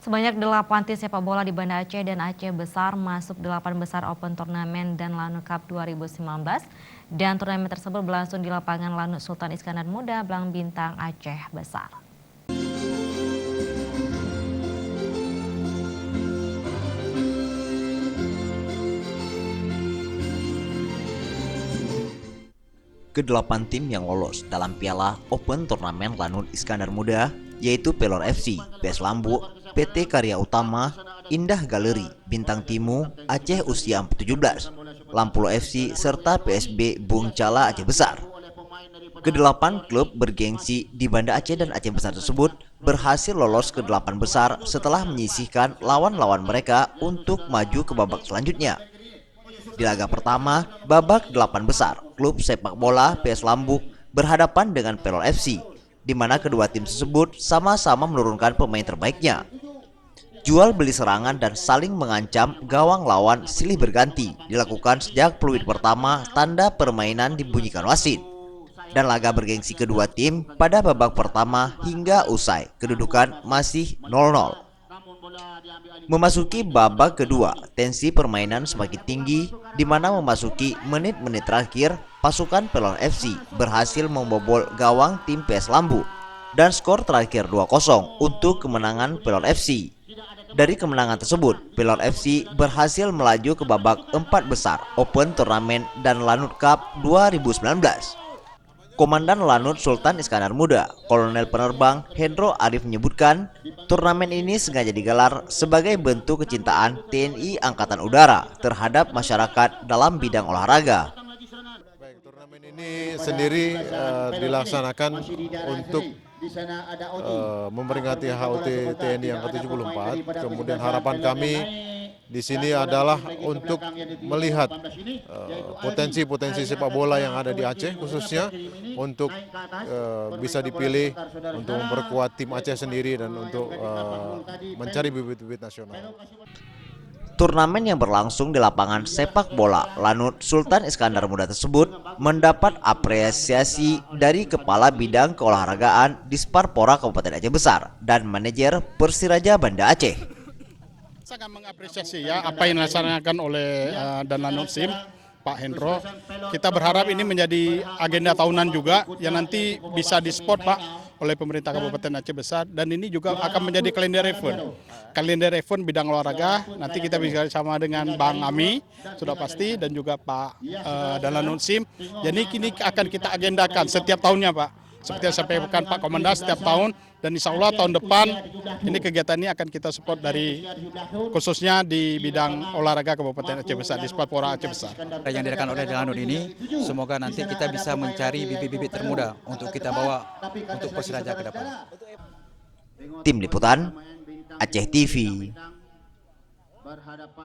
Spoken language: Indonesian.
Sebanyak 8 tim sepak bola di Banda Aceh dan Aceh Besar masuk 8 besar Open Turnamen dan Lanut Cup 2019 dan turnamen tersebut berlangsung di lapangan Lanut Sultan Iskandar Muda, Blang Bintang, Aceh Besar. Kedelapan tim yang lolos dalam Piala Open Turnamen Lanut Iskandar Muda yaitu Pelor FC, PS Lambu, PT Karya Utama, Indah Galeri, Bintang Timu, Aceh Usia 17, Lampulo FC, serta PSB Bung Cala Aceh Besar. Kedelapan klub bergengsi di Banda Aceh dan Aceh Besar tersebut berhasil lolos ke 8 besar setelah menyisihkan lawan-lawan mereka untuk maju ke babak selanjutnya. Di laga pertama, babak 8 besar, klub sepak bola PS Lambuk berhadapan dengan Pelor FC, di mana kedua tim tersebut sama-sama menurunkan pemain terbaiknya. Jual beli serangan dan saling mengancam gawang lawan silih berganti dilakukan sejak peluit pertama tanda permainan dibunyikan wasit. Dan laga bergengsi kedua tim pada babak pertama hingga usai, kedudukan masih 0-0. Memasuki babak kedua, tensi permainan semakin tinggi, di mana memasuki menit-menit terakhir, pasukan Pelor FC berhasil membobol gawang tim PS Lambu dan skor terakhir 2-0 untuk kemenangan Pelor FC. Dari kemenangan tersebut, Pelor FC berhasil melaju ke babak 4 besar Open Turnamen dan Lanut Cup 2019. Komandan Lanut Sultan Iskandar Muda, Kolonel Penerbang Hendro Arif menyebutkan, turnamen ini sengaja digelar sebagai bentuk kecintaan TNI Angkatan Udara terhadap masyarakat dalam bidang olahraga. Baik, turnamen ini sendiri dilaksanakan untuk memperingati HUT TNI yang ke-74. Kemudian harapan kami di sini adalah untuk melihat potensi-potensi sepak bola yang ada di Aceh khususnya untuk bisa dipilih untuk memperkuat tim Aceh sendiri dan untuk mencari bibit-bibit nasional. Turnamen yang berlangsung di lapangan sepak bola Lanut Sultan Iskandar Muda tersebut mendapat apresiasi dari Kepala Bidang Keolahragaan Disparpora Kabupaten Aceh Besar dan manajer Persiraja Banda Aceh. Sangat mengapresiasi ya apa yang dilaksanakan oleh Danlanut SIM Pak Hendro. Kita berharap ini menjadi agenda tahunan juga yang nanti bisa di-spot Pak oleh pemerintah Kabupaten Aceh Besar, dan ini juga akan menjadi kalender event. Kalender event bidang olahraga, nanti kita bisa sama dengan Bang Ami, sudah pasti, dan juga Pak Danlanut SIM. Jadi ini akan kita agendakan setiap tahunnya Pak. Seperti yang sampaikan Pak Komandan setiap tahun, dan insya Allah tahun depan ini kegiatan ini akan kita support dari khususnya di bidang olahraga Kabupaten Aceh Besar, di Disparpora Aceh Besar. Yang diadakan oleh Danlanut ini, semoga nanti kita bisa mencari bibit-bibit termuda untuk kita bawa untuk Persiraja ke depan. Tim Liputan Aceh TV.